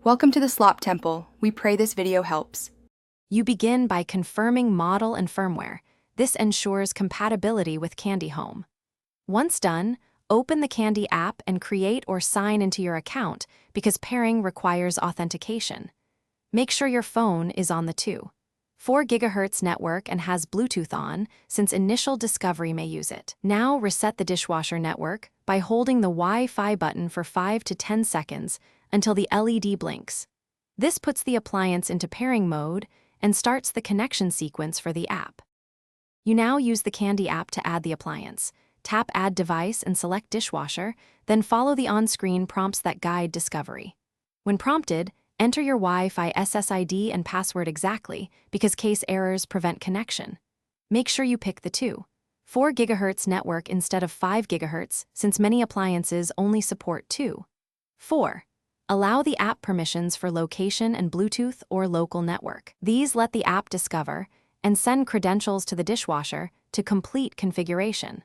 Welcome to the Slop Temple. We pray this video helps. You begin by confirming model and firmware. This ensures compatibility with Candy Home. Once done, open the Candy app and create or sign into your account because pairing requires authentication. Make sure your phone is on the 2.4 GHz network and has Bluetooth on, since initial discovery may use it. Now reset the dishwasher network by holding the Wi-Fi button for 5 to 10 seconds until the LED blinks. This puts the appliance into pairing mode and starts the connection sequence for the app. You now use the Candy app to add the appliance. Tap Add Device and select Dishwasher, then follow the on-screen prompts that guide discovery. When prompted, enter your Wi-Fi SSID and password exactly, because case errors prevent connection. Make sure you pick the 2.4 GHz network instead of 5 GHz, since many appliances only support 2.4. Allow the app permissions for location and Bluetooth or local network. These let the app discover and send credentials to the dishwasher to complete configuration.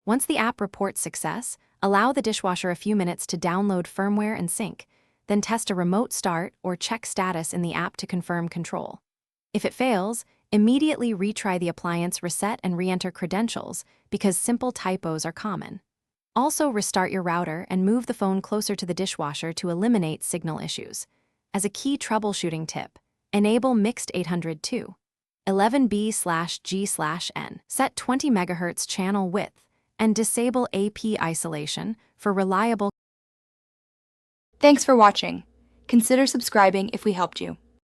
Once the app reports success, allow the dishwasher a few minutes to download firmware and sync, then test a remote start or check status in the app to confirm control. If it fails, immediately retry the appliance reset and re-enter credentials because simple typos are common. Also restart your router and move the phone closer to the dishwasher to eliminate signal issues. As a key troubleshooting tip, enable mixed 802.11b/g/n. Set 20 MHz channel width and disable AP isolation for reliable. Thanks for watching. Consider subscribing if we helped you.